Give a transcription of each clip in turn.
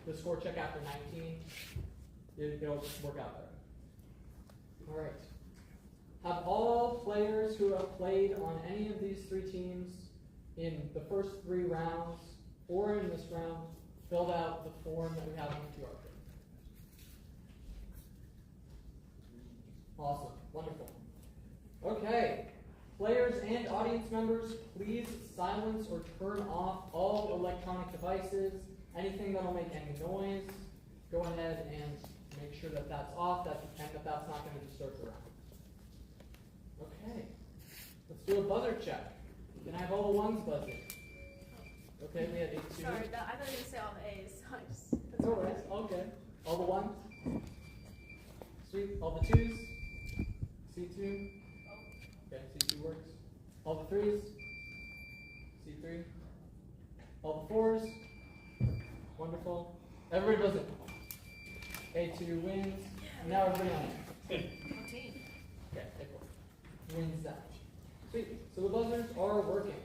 the score check after 19, it'll work out better. All right. Have all players who have played on any of these three teams in the first 3 rounds or in this round filled out the form that we have on the QR code? Awesome. Wonderful. Okay. Players and audience members, please silence or turn off all electronic devices. Anything that will make any noise, go ahead and make sure that that's off, and that that's not going to disturb the round. Okay. Let's do a buzzer check. Can I have all the ones buzzing? Okay, we had 8 2. Sorry, I thought you were going to say all the A's. No worries. Okay. All the ones? Sweet. All the 2s? C2? Okay, C2 works. All the 3s? C3? All the 4s? Wonderful. Everybody does it. A2 wins. And now everybody on it. Okay, A4. Wins that. Sweet. So the buzzers are working.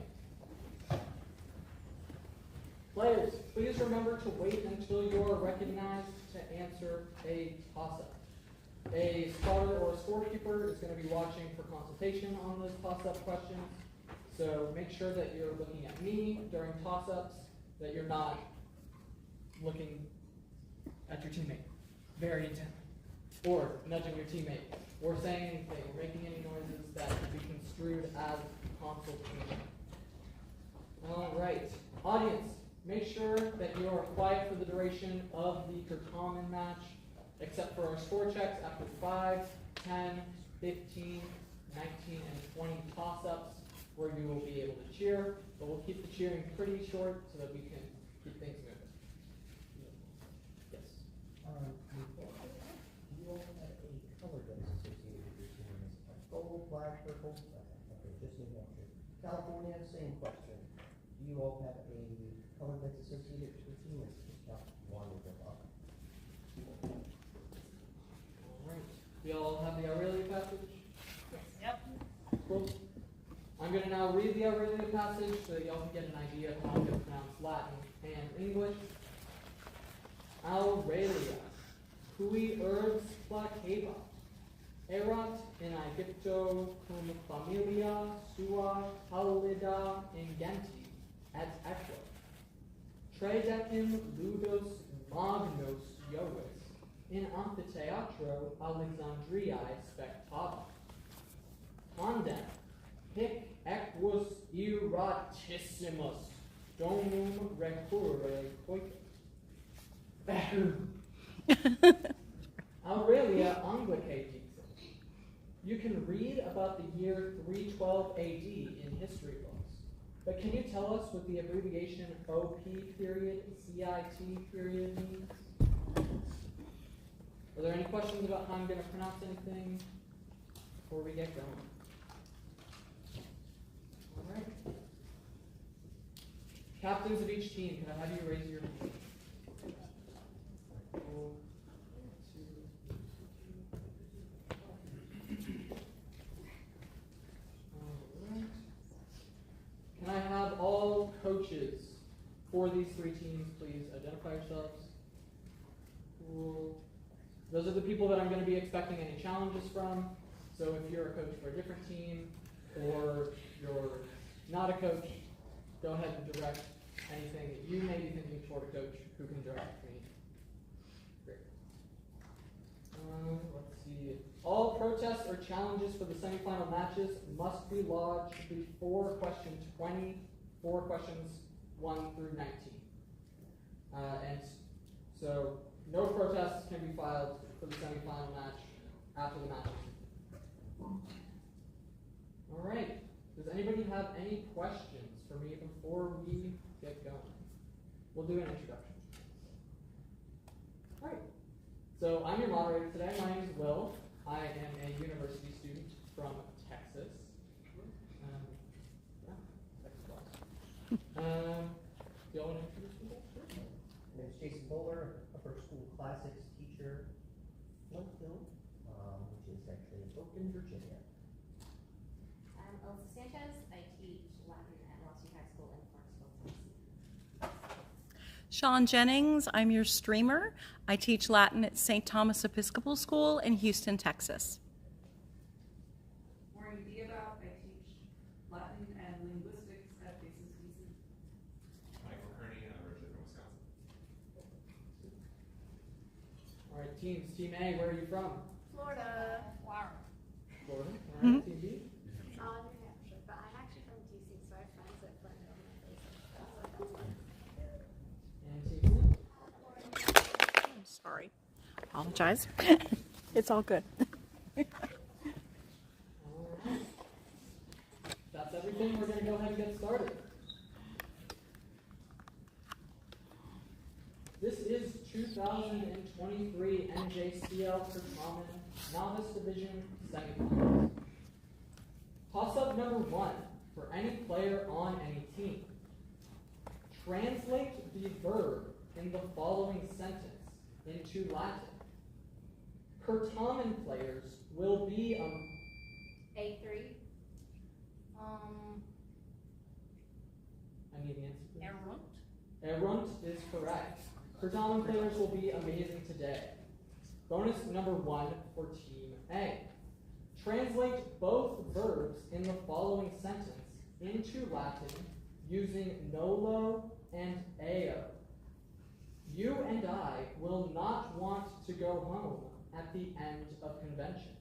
Players, please remember to wait until you are recognized to answer a toss-up. A spotter or a scorekeeper is going to be watching for consultation on those toss-up questions. So make sure that you're looking at me during toss-ups, that you're not looking at your teammate very intently, or nudging your teammate, or saying anything, or making any noises that can be construed as consultation. All right. Audience, make sure that you are quiet for the duration of the Certamen match, except for our score checks after 5, 10, 15, 19, and 20 toss-ups, where you will be able to cheer, but we'll keep the cheering pretty short so that we can keep things moving. Yes? Do you all have a color that is associated with your team? Gold, black, purple? Okay, just New Hampshire. California, same question. Do you all have a color that's associated with your team? It's just not one or the other. All right. We all have the Aurelia passage? Yes. Yep. Cool. I'm going to now read the Aurelia passage so that y'all can get an idea of how to pronounce Latin and English. Aurelia, cui urbs placebat, erat in Aegypto cum familia sua pallida ingenti et equa. Tredecim ludos magnos Iovis in amphitheatro Alexandriae spectava. Tandem hic equus iratissimus domum recurre coitus. Aurelia Anglicae dixit. You can read about the year 312 AD in history books, but can you tell us what the abbreviation OP period, CIT period means? Are there any questions about how I'm going to pronounce anything before we get going? All right. Captains of each team, can I have you raise your hand? 1, 2. All right. Can I have all coaches for these 3 teams, please identify yourselves? Cool. Those are the people that I'm going to be expecting any challenges from. So if you're a coach for a different team, or you're not a coach, go ahead and direct anything that you may be thinking toward a coach who can direct me. Great. Let's see. All protests or challenges for the semifinal matches must be lodged before question 20 for questions 1 through 19. And so no protests can be filed for the semifinal match after the match. All right. Does anybody have any questions for me before we get going? We'll do an introduction. All right. So I'm your moderator today. My name is Will. I am a university student from Texas. Texas class. Do y'all want to introduce yourself? Sure. My name is Jason Bowler, upper school classics teacher, Flinthill, which is actually in Oakton, Virginia. I'm Elsa Sanchez. I teach Latin at Ross High School in Clarksville, Tennessee. Sean Jennings. I'm your streamer. I teach Latin at St. Thomas Episcopal School in Houston, Texas. Maureen Diabau, I teach Latin and linguistics at Basis DC. Michael Kearney, I'm originally from Wisconsin. All right, teams. Team A, where are you from? Florida. Wow. Florida. All right, Team B. New Hampshire, but I'm actually from DC, so I have friends that blend on my face. And Team C. I'm sorry. Apologize. It's all good. All right. That's everything. We're going to go ahead and get started. This is 2023 NJCL Certamen Novice Division semifinals. Toss-up number 1 for any player on any team. Translate the verb in the following sentence into Latin. Certamen players will be A3. I need the answer. please. Erunt. Erunt is correct. Certamen players will be amazing today. Bonus number 1 for Team A. Translate both verbs in the following sentence into Latin using nolo and eo. You and I will not want to go home at the end of convention.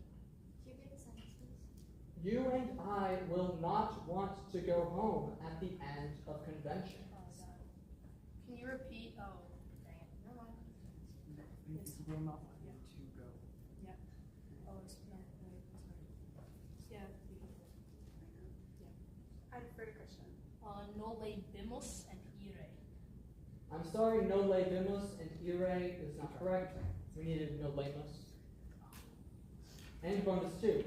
Can you read the sentence, please? You and I will not want to go home at the end of convention. Can you repeat? Oh, dang it. Never mind. It's game up to go. Yeah. Oh, it's no. Wait, sorry. Yeah. Yeah. I defer to Christian. No le vimos and ire. I'm sorry, no le vimos and ire is not correct. We needed no lemos. And bonus 2.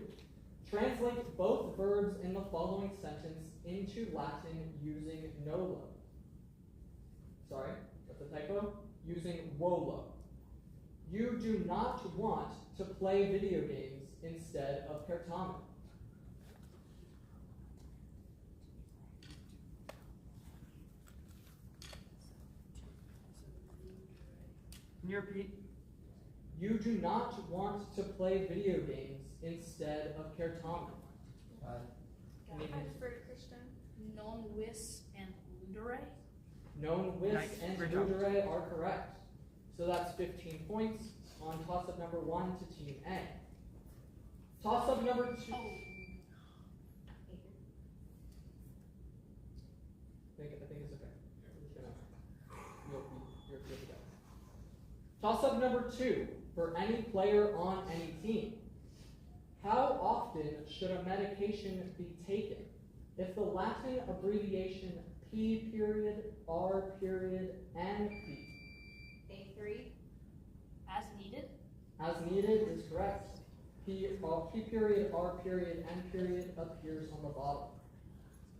Translate both verbs in the following sentence into Latin using nolo. Sorry, that's a typo. Using wolo. You do not want to play video games instead of Certamen. Can you repeat? You do not want to play video games instead of Certamen. Aye. I need I an- defer to Christian. Non vis and ludere. Known with Nice. and Great job. ludere are correct. So that's 15 points on toss-up number 1 to Team A. Toss-up number 2. Oh. I think it's okay. It's gonna- you're good to go. Toss-up number 2 for any player on any team. How often should a medication be taken if the Latin abbreviation P period, R period, NP A3. As needed. as needed is correct. P period, R period, N period appears on the bottom.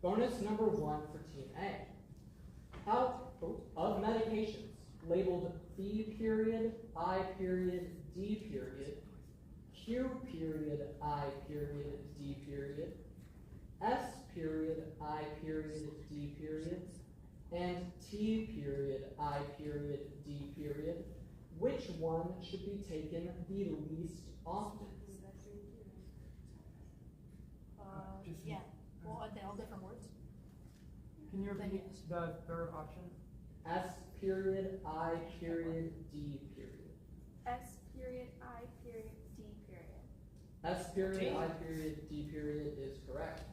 Bonus number 1 for Team A. How of medications labeled B period, I period, D period, Q period, I period, D period, S period, I period, D period, and T period, I period, D period. Which one should be taken the least often? Yeah. Well, are they all different words? Can you repeat Yes. the third option? S period, I period, D period. S period, I period, D period. S period, I period, D period is correct.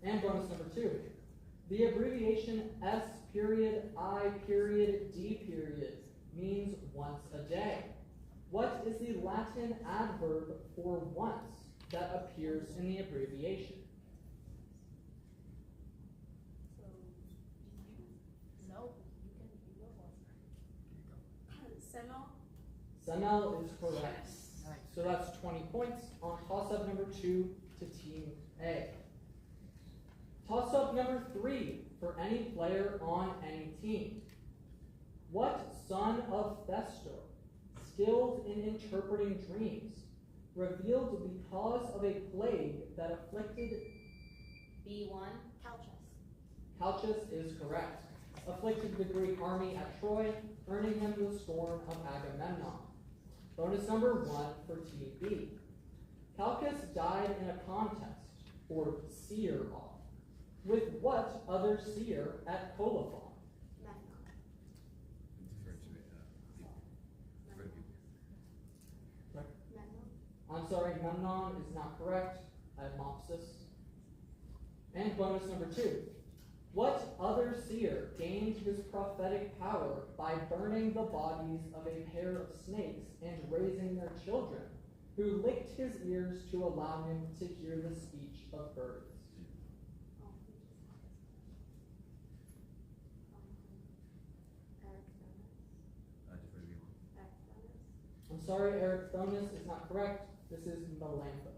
And bonus number 2. The abbreviation S period, I period, D period means once a day. What is the Latin adverb for once that appears in the abbreviation? So, you know, you go one. Semo. Semel is correct. Nice. So that's 20 points on toss-up number 2 to Team A. Toss-up number 3 for any player on any team. What son of Festor, skilled in interpreting dreams, revealed the cause of a plague that afflicted B1. Calchas. Calchas is correct. afflicted the Greek army at Troy, earning him the scorn of Agamemnon. Bonus number 1 for Team B. Calchas died in a contest, or seer-off, with what other seer at Colophon? Memnon. Memnon. I'm sorry, Memnon is not correct. I have Mopsus. And bonus number 2. What other seer gained his prophetic power by burning the bodies of a pair of snakes and raising their children, who licked his ears to allow him to hear the speech of birds? I'm sorry, Eryxthonus is not correct. This is Melanthus.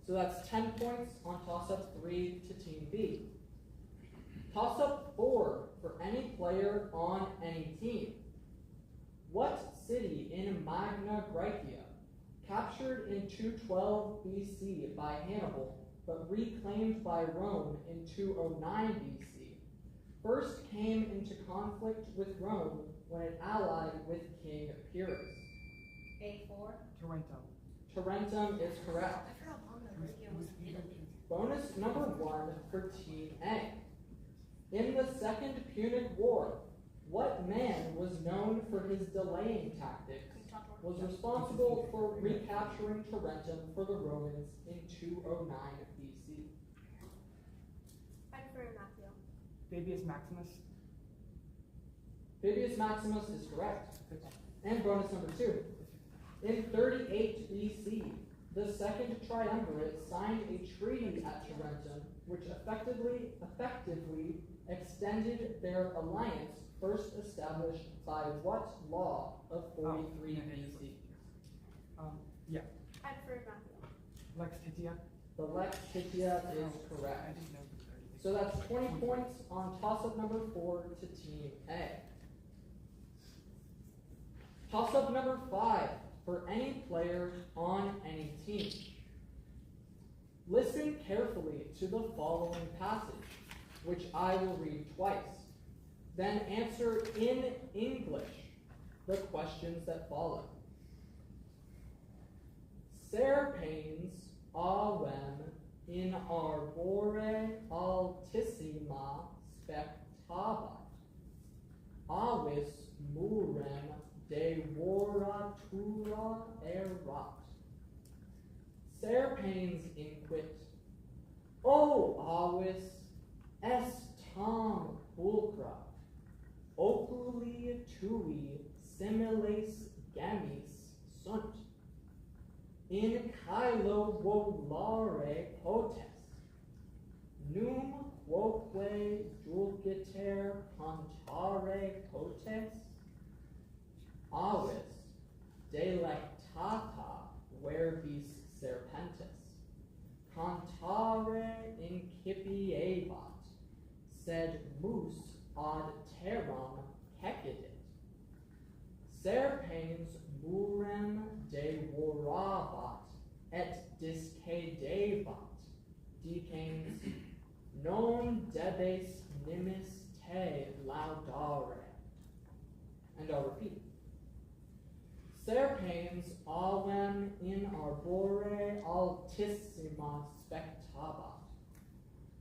So that's 10 points on toss-up 3 to Team B. Toss-up 4 for any player on any team. What city in Magna Graecia, captured in 212 BC by Hannibal, but reclaimed by Rome in 209 BC, first came into conflict with Rome when it allied with King Pyrrhus? A4. Tarentum is correct. I forgot Magna Graecia was in Italy. Bonus number 1 for Team A. In the Second Punic War, what man was known for his delaying tactics, was responsible for recapturing Tarentum for the Romans in 209 BC? I prefer Matthew. Fabius Maximus. Fabius Maximus is correct. And bonus number 2. In 38 BC, the Second Triumvirate signed a treaty at Tarentum, which effectively extended their alliance first established by what law of 43 BC? Yeah. I prefer Matthew. Lex Titia. The Lex Titia is I correct. didn't know the 30. So that's 20 points on toss-up number 4 to Team A. Toss-up number 5 for any player on any team. Listen carefully to the following passage, which I will read twice. Then answer in English the questions that follow. Serpens avem in arbore altissima spectabat, avis murem devoratura erat. Serpens inquit, O avis est tam pulcra, oculi tui similes gemmis sunt, in caelo volare potes, num quoque dulciter cantare potes, avis delectata verbis serpentis, cantare incipiebat, sed mus ad terram cecidit. Serpens murem devorabat et discedebat, dicens non debes nimis te laudare. And I'll repeat. Serpens avem in arbore altissima spectabat,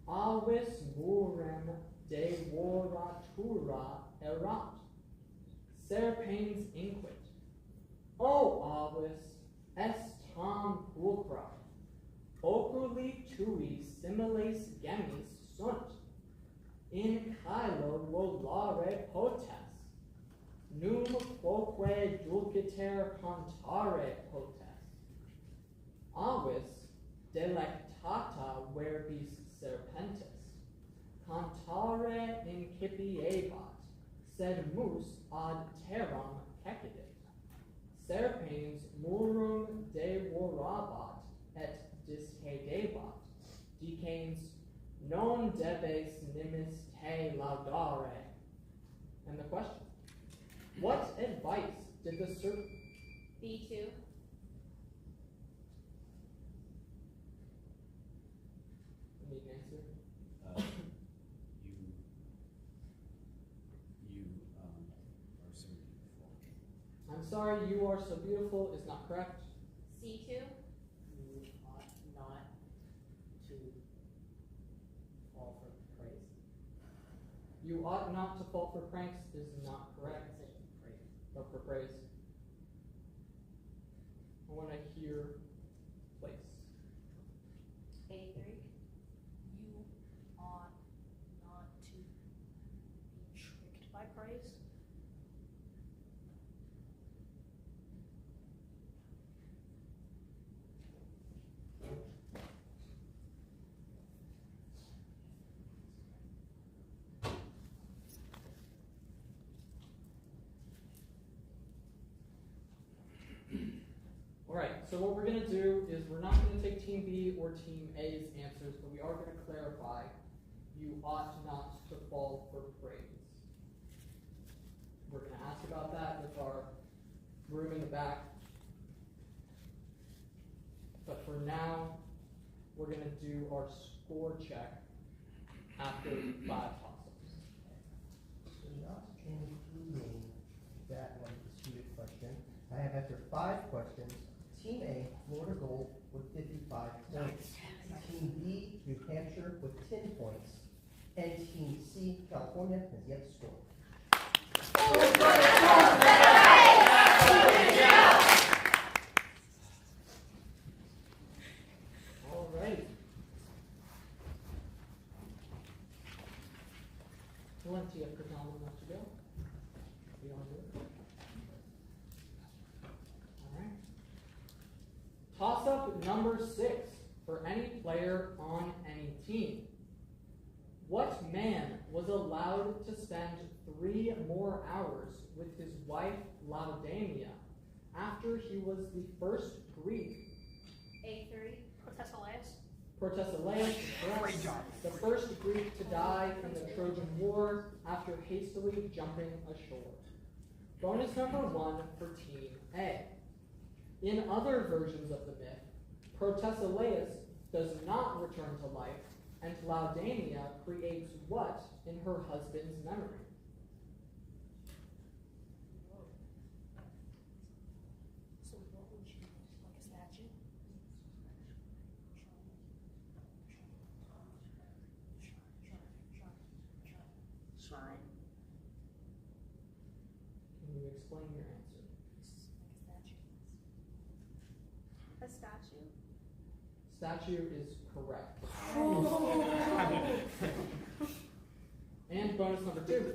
avis murem devoratura erat. Serpens inquit, O avis est tam pulcra, oculi tui similes gemmis sunt, in caelo volare potes, num quoque dulciter cantare potes, avis delectata verbis serpentis, cantare incipiebat, sed mus ad terram cecidit. Serpens murum devorabat et discedebat, dicens non debes nimis te laudare. And the question, what advice did the serpent... B2. Need an answer? I'm sorry, you are so beautiful is not correct. C2. You ought not to fall for praise. You ought not to fall for pranks is not correct, I said praise. but for praise. I want to hear place. A3. You ought not to be tricked by praise. Alright, so what we're going to do is we're not going to take Team B or Team A's answers, but we are going to clarify you ought not to fall for praise. We're going to ask about that with our room in the back. But for now, we're going to do our score check after 5 toss-ups. So not including that one disputed question, I have after 5 questions, Team A, Florida Gold with 55 points. Team B, New Hampshire with 10 points. And Team C, California, has yet to score. Alright. Plenty of curtailment left to go. We all do it. Alright. Toss-up number 6 for any player on any team. What man was allowed to spend 3 more hours with his wife Laodamia after he was the first Greek? A3. Protesilaus, Great job. the first Greek to die in the Trojan War after hastily jumping ashore. Bonus number 1 for Team A. In other versions of the myth, Protesilaus does not return to life, and Laodamia creates what in her husband's memory? So what would you, like a statue? Shrine. Can you explain your answer? Like a statue. A statue. Statue is correct. And bonus number 2.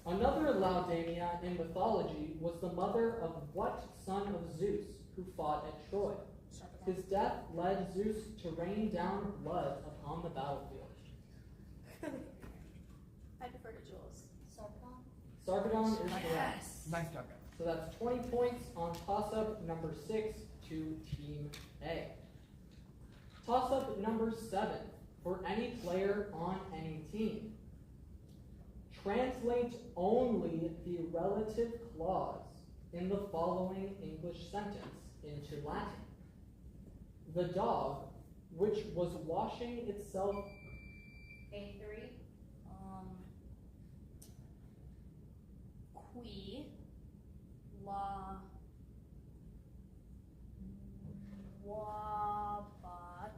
Another Laodamia in mythology was the mother of what son of Zeus who fought at Troy? His death led Zeus to rain down blood upon the battlefield. I defer to Jules. Sarpedon is correct. Nice job, guys. So that's 20 points on toss-up number 6 to Team A. Toss-up number 7 for any player on any team. Translate only the relative clause in the following English sentence into Latin. The dog, which was washing itself. A3. Qui la wabat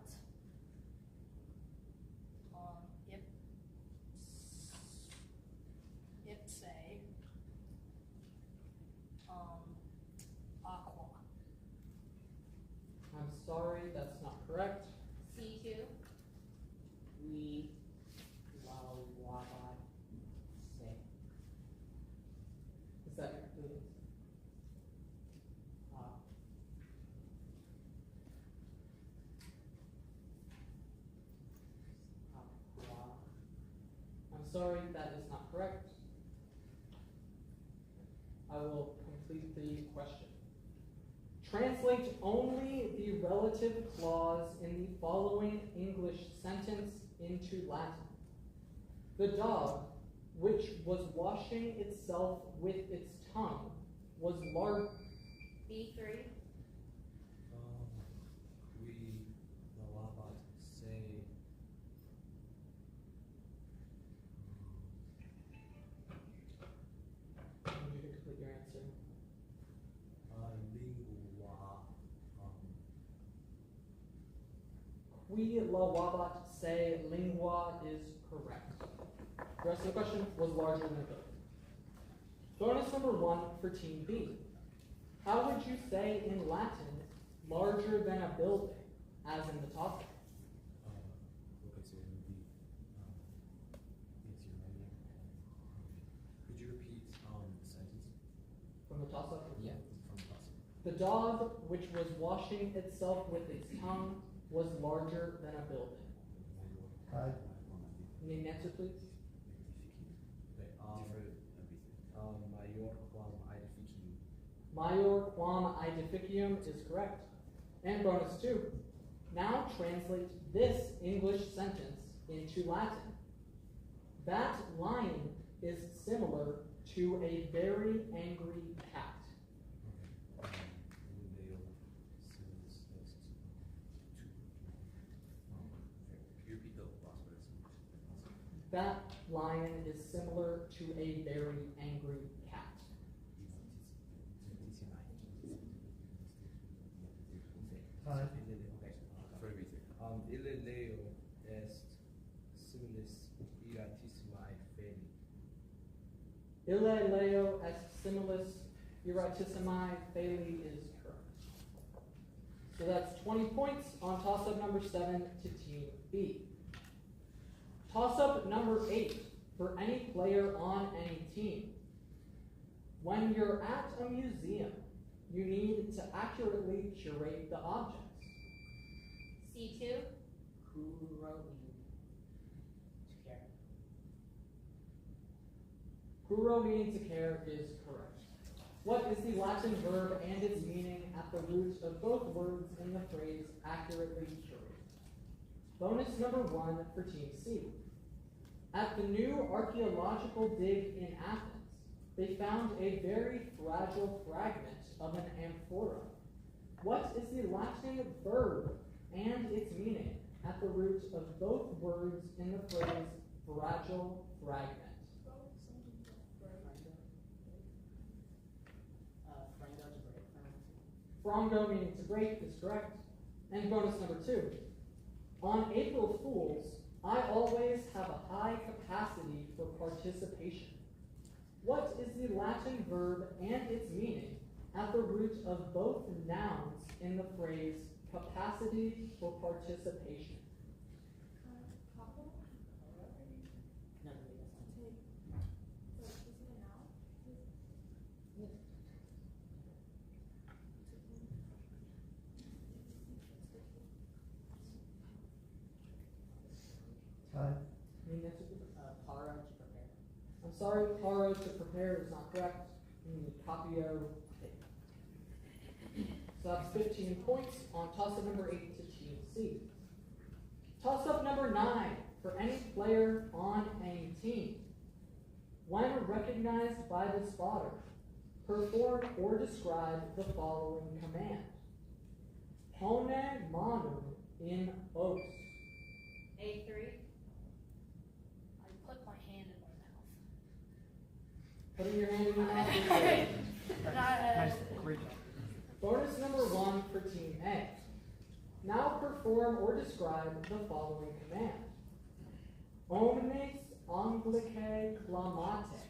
ipse aqua. I'm sorry, that's not correct. C2. We la waba say. Is that your clue? Aqua. I'm sorry, that is not correct. I will complete the question. Translate only the relative clause in the following English sentence into Latin. The dog, which was washing itself with its tongue, was large. B3. We the Labat say. I need you to complete your answer. Qui la wabat se lingua is correct. The rest of the question was larger than a building. Bonus number 1 for Team B. How would you say in Latin larger than a building, as in the topic? Okay, so it would be, yes, you're right. Could you repeat, the sentence? From the toss-up? Yeah, from the possible. The dog, which was washing itself with its tongue, was larger than a building. Time. Need an answer, please? Mayor quam aedificium. Major quam aedificium is correct. And bonus 2. Now translate this English sentence into Latin. That lion is similar to a very angry cat. That lion is similar to a very angry cat. Time. Ille leo est similis iratissimae feli. Ille leo est similis iratissimae feli is correct. So that's 20 points on toss-up number 7 to Team B. Toss-up number 8 for any player on any team. When you're at a museum, you need to accurately curate the objects. C2. Curo meaning to care is correct. What is the Latin verb and its meaning at the root of both words in the phrase accurately curate? Bonus number 1 for Team C. At the new archaeological dig in Athens, they found a very fragile fragment of an amphora. What is the Latin verb and its meaning at the root of both words in the phrase fragile fragment? Frongo meaning to break is correct. And bonus number 2. On April Fools, I always have a high capacity for participation. What is the Latin verb and its meaning at the root of both nouns in the phrase capacity for participation? Time. Need an answer, please? Para to prepare. I'm sorry, paro to prepare is not correct. We need capio. So that's 15 points on toss-up number 8 to Team C. Toss-up number 9 for any player on any team. When recognized by the spotter, perform or describe the following command. Pone manum in os. A3. I put my hand in my mouth. Putting your hand in your mouth is good. Nice, great job. Bonus number 1 for Team A. Now perform or describe the following command. Omnes Anglicae clamate,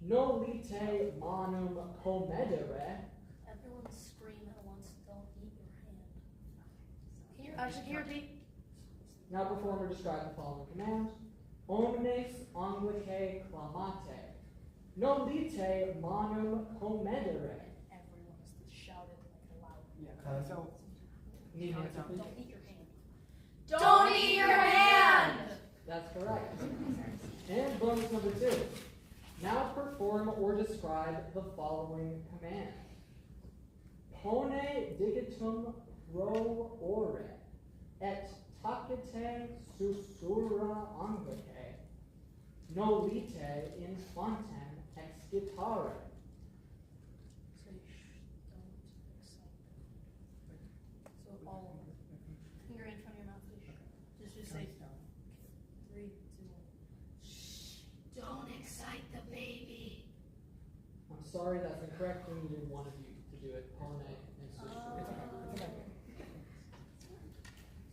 nolite manum comedere. Everyone scream at once, don't eat your hand. Can you repeat? Now perform or describe the following command. Omnes Anglicae clamate, nolite manum comedere. Everyone is shouted like loud. Yeah, so, Need an answer, please? Don't eat your hand. Don't eat your hand! That's correct. And bonus number 2. Now perform or describe the following command. Pone digitum pro ore, et tacite sussurra anglicae, nolite infantem excitare. So you don't excite them. So all of them. Finger in front of your mouth, please. Just say 3, 2, 1. Shh! Don't excite the baby. I'm sorry, that's incorrect. We needed one of you to do it. Pone and sussurra.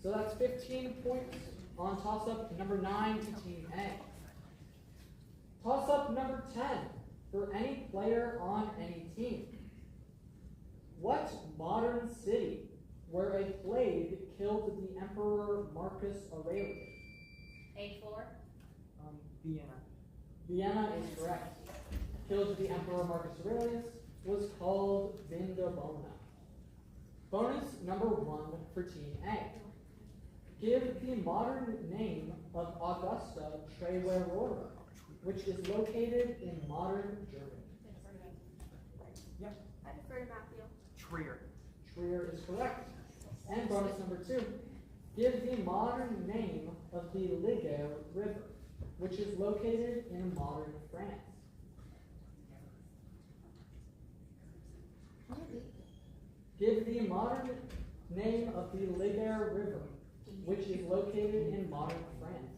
So that's 15 points on toss-up number 9 to Team A. Toss-up number 10 for any player on any team. What modern city where a plague killed the Emperor Marcus Aurelius? A4. Vienna. Vienna is correct. Killed the Emperor Marcus Aurelius was called Vindobona. Bonus number 1 for Team A. Give the modern name of Augusta Treverora, which is located in modern Germany. I defer to Matthew. Trier. Trier is correct. And bonus number 2. Give the modern name of the Liger River, which is located in modern France. Give the modern name of the Liger River, which is located in modern France.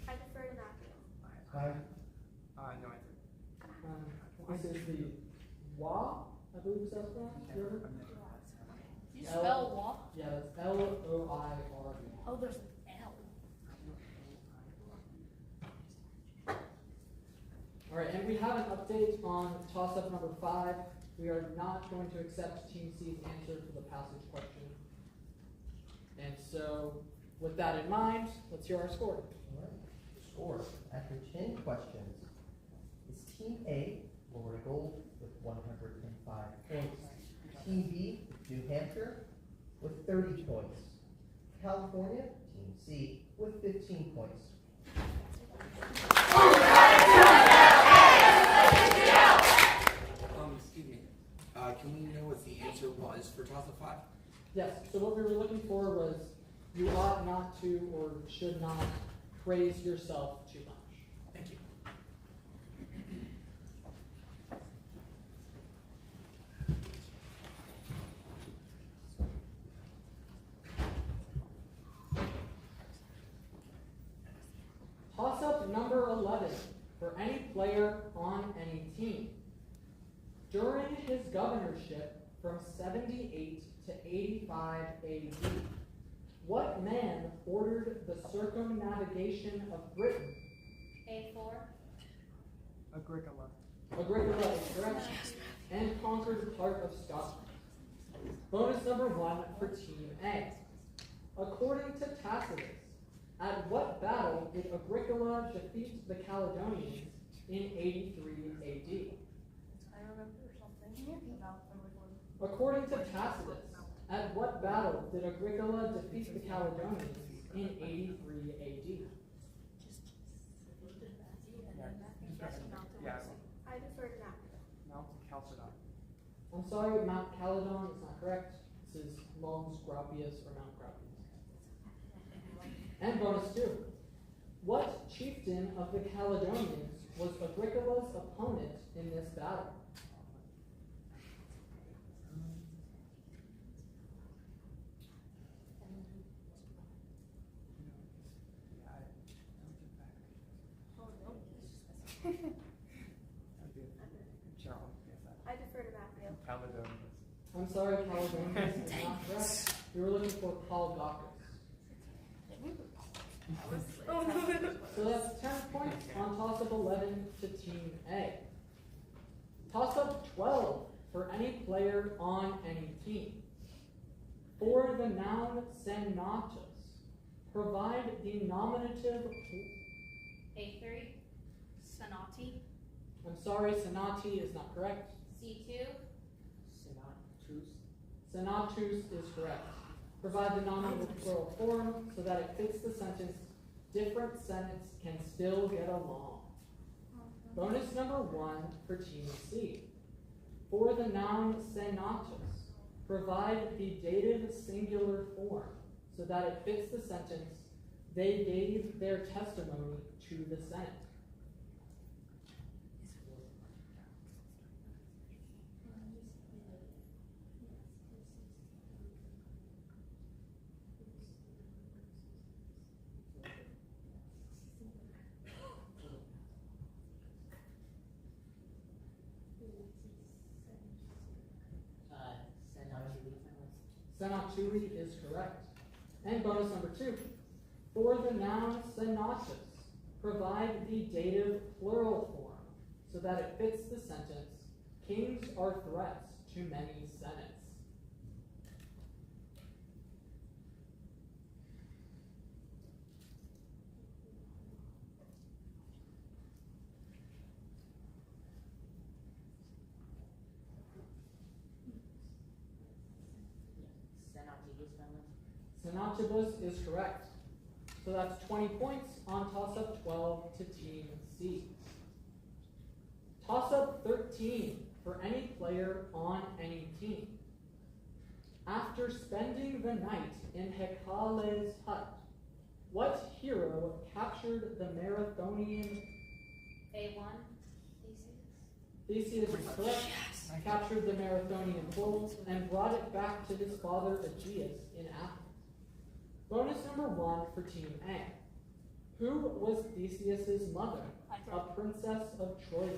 I defer to Matthew. No answer. This is the Wa, I believe that's pronounced, river. You spell walk? Yeah, that's Loir. Oh, there's an L. All right, and we have an update on toss-up number 5. We are not going to accept Team C's answer for the passage question. And so, with that in mind, let's hear our score. All right. Score. After 10 questions, is Team A Florida Gold with 105 points. Team B, New Hampshire, with 30 points. California, Team C, with 15 points. Excuse me. Can we know what the answer was for toss-up 5? Yes, so what we were looking for was you ought not to or should not praise yourself too much. Thank you. Toss-up number 11 for any player on any team. During his governorship from 78 to 85 AD, what man ordered the circumnavigation of Britain? A4. Agricola. Agricola is correct, and conquered part of Scotland. Bonus number 1 for Team A. According to Tacitus, at what battle did Agricola defeat the Caledonians in 83 AD? I remember something about the According to Tacitus, at what battle did Agricola defeat the Caledonians in 83 AD? Yeah. I defer to Matthew. Mount Chalcedon. I'm sorry, Mount Caledon is not correct. This is Mons Graupius or Mount Graupius. And bonus 2. What chieftain of the Caledonians was Agricola's opponent in this battle? Charles. I defer to Matthew. Caledonians. I'm sorry, Caledonians is not correct. We were looking for Paul Gaucus. So that's 10 points on toss-up 11 to Team A. Toss-up 12 for any player on any team. For the noun senatus, provide the nominative. A3. Senati. I'm sorry, senati is not correct. C2. Senatus is correct. Provide the nominative plural form so that it fits the sentence. Different sentence can still get along. Bonus number 1 for Team C. For the noun senatus, provide the dative singular form so that it fits the sentence. They gave their testimony to the Senate. Senatui is correct. And bonus number 2. For the noun senatus, provide the dative plural form so that it fits the sentence, kings are threats to many senates. Senatibus is correct. So that's 20 points on toss-up 12 to Team C. Toss-up 13 for any player on any team. After spending the night in Hecale's hut, what hero captured the Marathonian? A1, Theseus is correct. Captured the Marathonian bull and brought it back to his father Aegeus in Athens. Bonus number 1 for Team A. Who was Theseus's mother? A princess of Troy.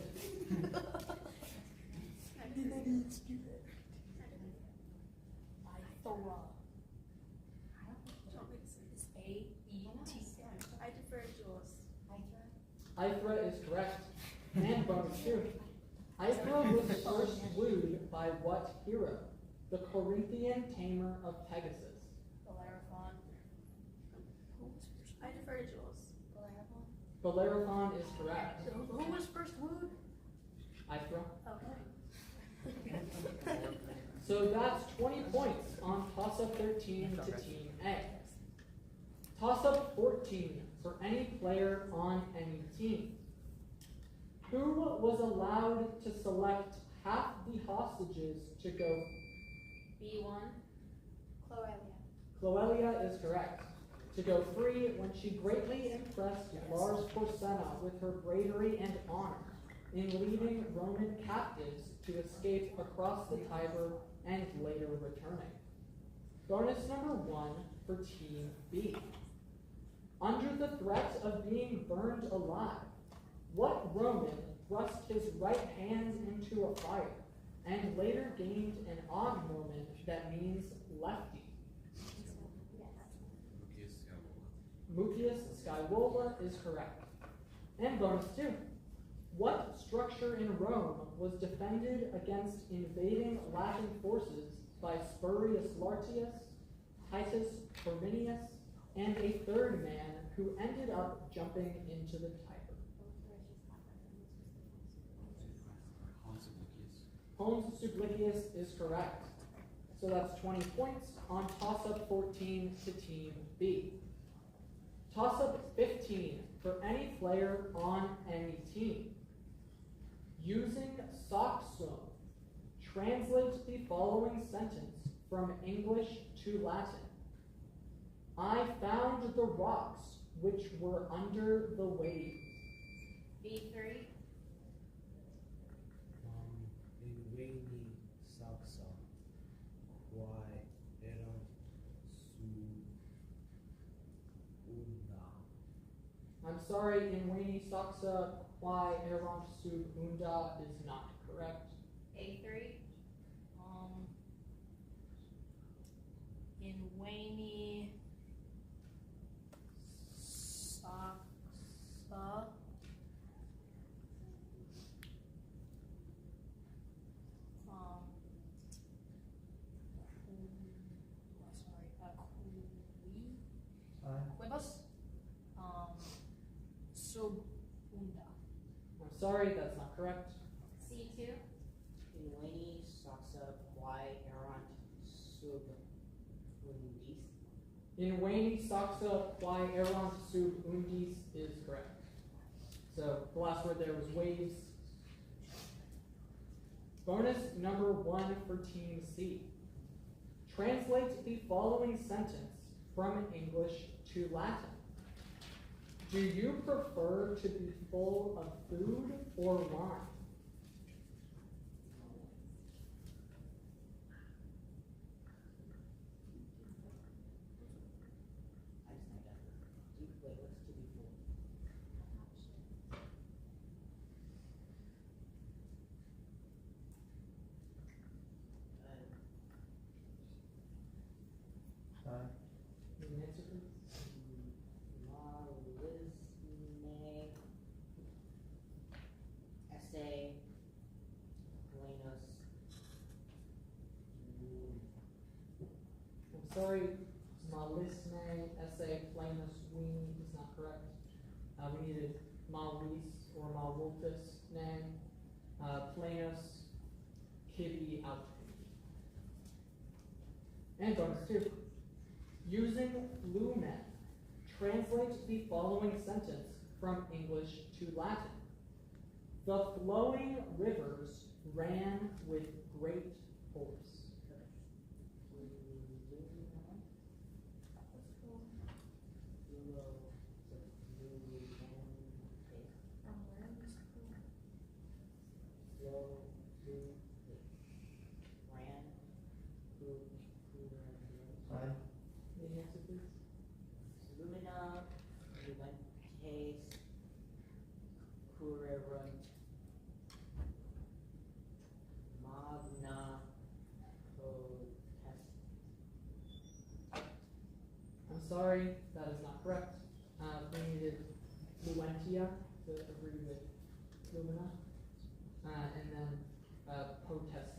I defer to Jules. Ithra is correct. And bonus 2. Ithra was first wooed by what hero? The Corinthian tamer of Pegasus. Bellerophon. I defer to Jules. Bellerophon is correct. So who was first wooed? Ithra. Okay. So that's 20 points on toss-up 13 to Team A. Toss-up 14 for any player on any team. Who was allowed to select half the hostages to go? B1, Cloelia. Cloelia is correct. To go free when she greatly impressed Lars Porsena with her bravery and honor in leading Roman captives to escape across the Tiber and later returning. Bonus number 1 for Team B. Under the threat of being burned alive, what Roman thrust his right hand into a fire and later gained an ognomen that means lefty? Mucius Scaevola is correct. And bonus 2. What structure in Rome was defended against invading Latin forces by Spurius Lartius, Titus Firminius, and a third man who ended up jumping into the Tiber? Holmes Sublicius is correct. So that's 20 points on toss-up 14 to Team B. Toss-up 15 for any player on any team. Using socksum, translate the following sentence from English to Latin. I found the rocks which were under the waves. B3, Veni saxa quae erant sub unda. I'm sorry, in Veni saxa quae erant sub unda is not correct. A3, In Wayne Soxa. Cuevas. Subunda. I'm sorry, that's not correct. C2, In Veni saxa quae erant sub undis. In Veni saxa quae erant sub undis is correct. So the last word there was waves. Bonus number 1 for Team C. Translate the following sentence from English to Latin. Do you prefer to be full of food or wine? I just know that. Wait, what's to be full? sorry, malisne, essay, planus, weenie is not correct. We needed malis or malvultus, ne, planus, kibi, out. And bonus 2. Using lumen, translate the following sentence from English to Latin. The flowing rivers ran with great force. Time. The answer, please. Lumina, Lumentes, Curerunt, Magna, Potest. I'm sorry, that is not correct. We needed fluentia to agree with lumina, and then potestate.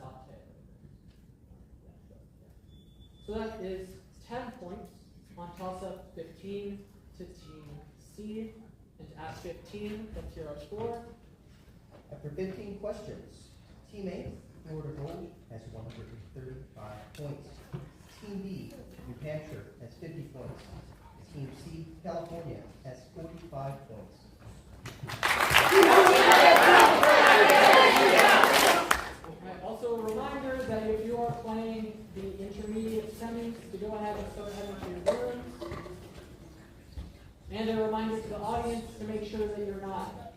So that is 10 points on toss-up 15 to Team C, and at 15, let's hear our score. After 15 questions, Team A, Florida Gold, has 135 points. Team B, New Hampshire, has 50 points. Team C, California, has 45 points. Okay, also a reminder that if you are playing the intermediate semis, to go ahead and start heading to your rooms. And a reminder to the audience to make sure that you're not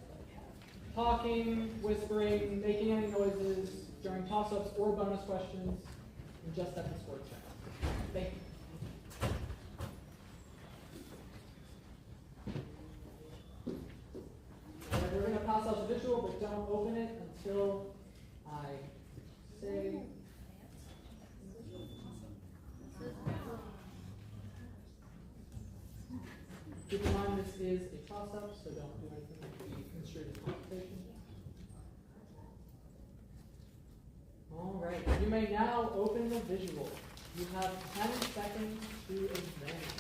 talking, whispering, making any noises during toss-ups or bonus questions, and just at the score check. Thank you. And we're going to pass out the visual, but don't open it until I say. Keep in mind this is a toss-up, so don't do anything that could be construed as competition. All right, you may now open the visual. You have 10 seconds to examine.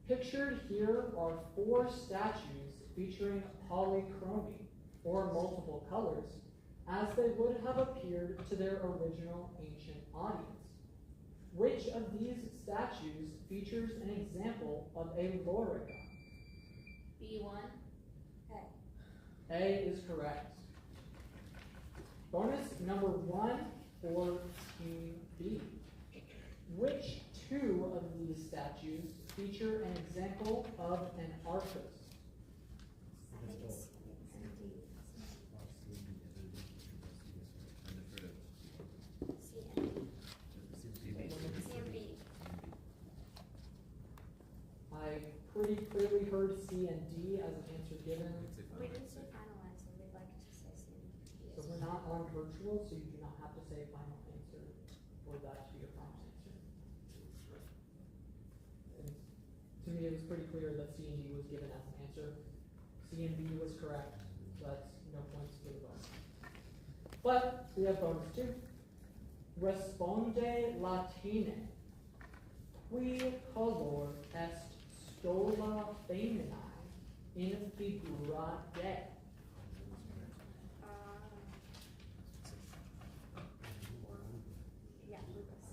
Pictured here are 4 statues featuring polychromy, or multiple colors, as they would have appeared to their original ancient audience. Which of these statues features an example of a lorica? B1. A is correct. Bonus number 1 for Team B. Which 2 of these statues feature an example of an arcos? I pretty clearly heard C and D as an answer given. We didn't say final answer, we'd like to say C and D. So we're not on virtual, so you do not have to say a final answer for that to be your final answer. And to me, it was pretty clear that C and D was given as an answer. C and B was correct, so that's no points for the bonus. But we have bonus 2. Responde latine. Qui color est stola feminae in figura de? Yeah, Lucas.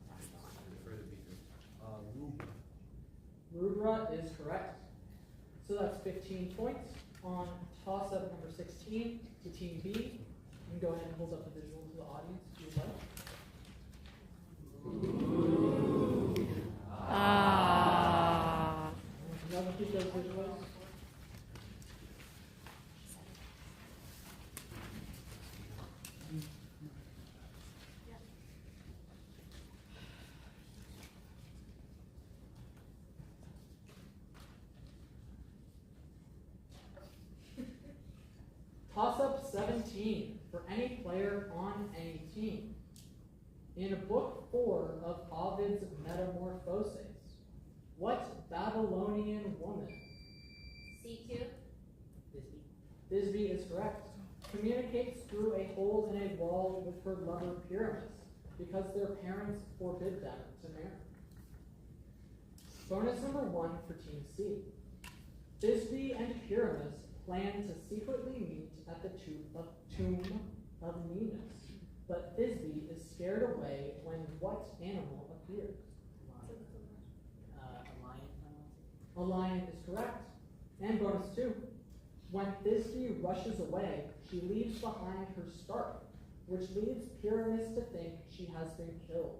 That's the one. Rubra is correct. So that's 15 points on toss-up number 16 to Team B. You can go ahead and hold up the visual to the audience if you'd like. Now keep those visuals. Toss-up 17 for any player on any team. In book 4 of Ovid's Metamorphoses, What Babylonian woman? C2. Thisbe is correct. Communicates through a hole in a wall with her lover Pyramus because their parents forbid them to marry. Bonus number 1 for Team C. Thisbe and Pyramus plan to secretly meet at the tomb of Ninus, but Thisbe is scared away when what animal appears? A lion is correct. And bonus 2. When Thisbe rushes away, she leaves behind her scarf, which leads Pyramus to think she has been killed.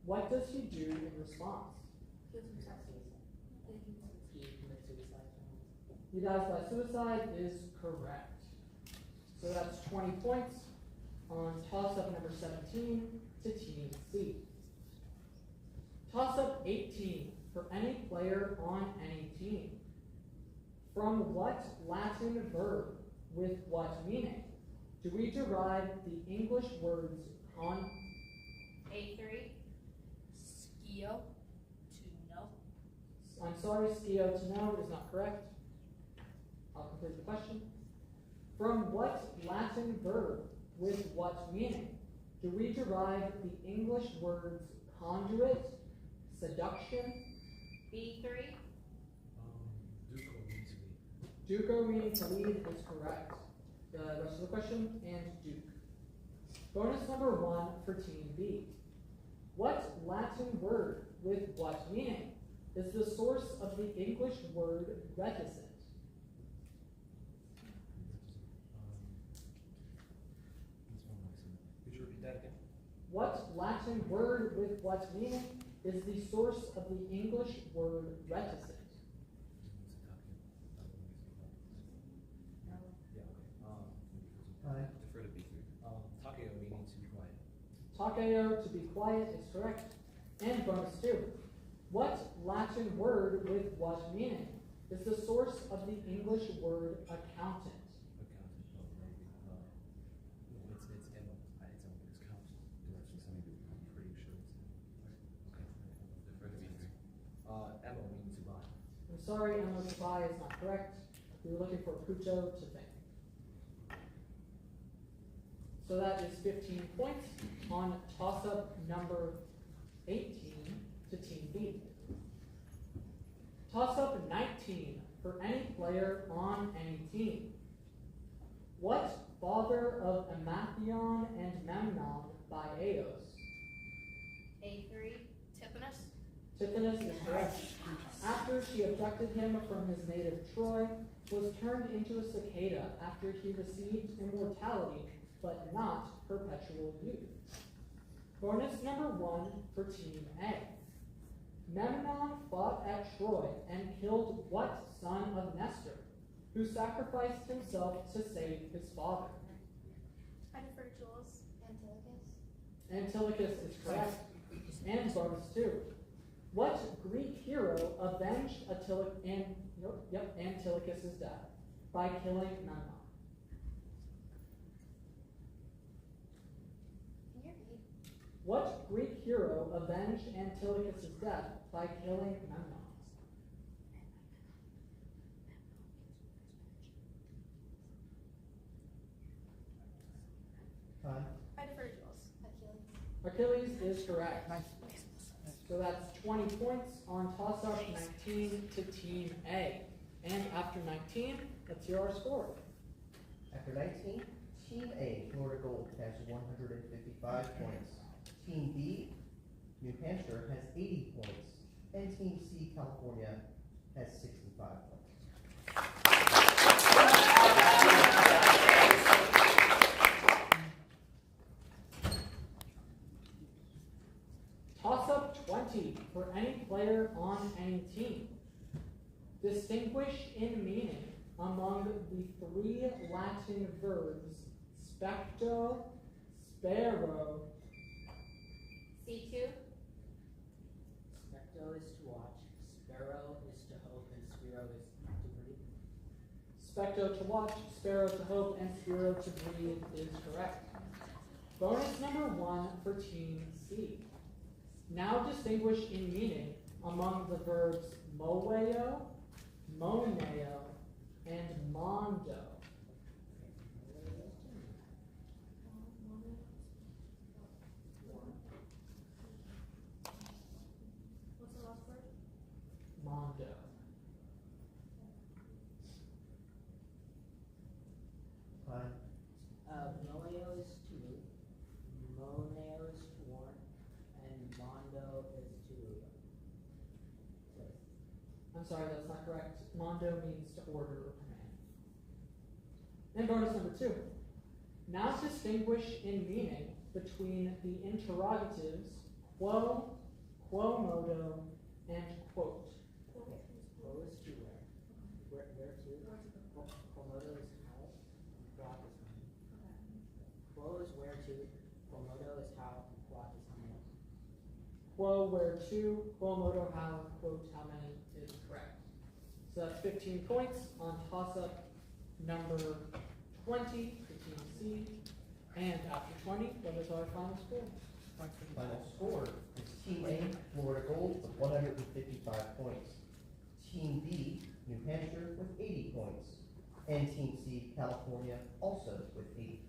What does he do in response? He dies by suicide is correct. So that's 20 points on toss-up number 17 to Team C. Toss-up 18 for any player on any team. From what Latin verb with what meaning do we derive the English words con? A3. Skio, to know. I'm sorry, skio to know is not correct. I'll complete the question. From what Latin verb with what meaning do we derive the English words conduit, seduction? B3. Duco means lead. Duco meaning to lead is correct. The rest of the question, and Duke. Bonus number 1 for Team B. What Latin word with what meaning is the source of the English word reticent? Could you repeat that again? What Latin word with what meaning is the source of the English word reticent? Yeah, okay. Defer to B3. Takeo meaning to be quiet. Takeo to be quiet is correct. And bonus 2. What Latin word with what meaning is the source of the English word accountant? Accountant. It's Emma. It's count. Directions. I'm pretty sure it's okay. Defer to B3. Emma meaning to buy. I'm sorry, Emma to buy is not correct. We were looking for Pucho to think. So that is 15 points on toss-up number 18 to Team B. Toss-up 19 for any player on any team. What father of Amathion and Memnon by Eos? A3, Tithonus. Tithonus is correct. After she abducted him from his native Troy, was turned into a cicada after he received immortality, but not perpetual youth. Bonus number 1 for Team A. Memnon fought at Troy and killed what son of Nestor, who sacrificed himself to save his father? I defer Jules. Antilochus. Antilochus is correct. And bonus 2. What Greek hero avenged Antilochus' death by killing Memnon? Can you repeat? What Greek hero avenged Antilochus' death by killing Memnon? Time. I defer Jules. Achilles is correct. So that's 20 points on toss-up 19 to Team A. And after 19, let's hear our score. After 19, Team A, Florida Gold, has 155 points. Team B, New Hampshire, has 80 points. And Team C, California, has 65 points. Toss-up 20 for any player on any team. Distinguish in meaning among the 3 Latin verbs specto, spero. C2. Specto is to watch, sparrow is to hope, and spiro is to breathe. Specto to watch, sparrow to hope, and spiro to breathe is correct. Bonus number 1 for Team C. Now distinguish in meaning among the verbs moeo, moneo, and mondo? What's the last word? Mondo. Time. Moeo is two, moneo is one, and mondo is two. I'm sorry, that's not correct. Mondo means to order or command. And bonus number 2. Now distinguish in meaning between the interrogatives quo, quo modo, and quote. Quo is to where? Where to? Quomodo is how, quote is when. Quo is where to, quomodo is how, and quote is how many. Quo, where to, quo modo, how, quote, how many is correct. So that's 15 points on toss-up number 20 for Team C. And after 20, what is our final score? Final score is Team A, Florida Gold with 155 points. Team B, New Hampshire with 80 points. And Team C, California, also with 80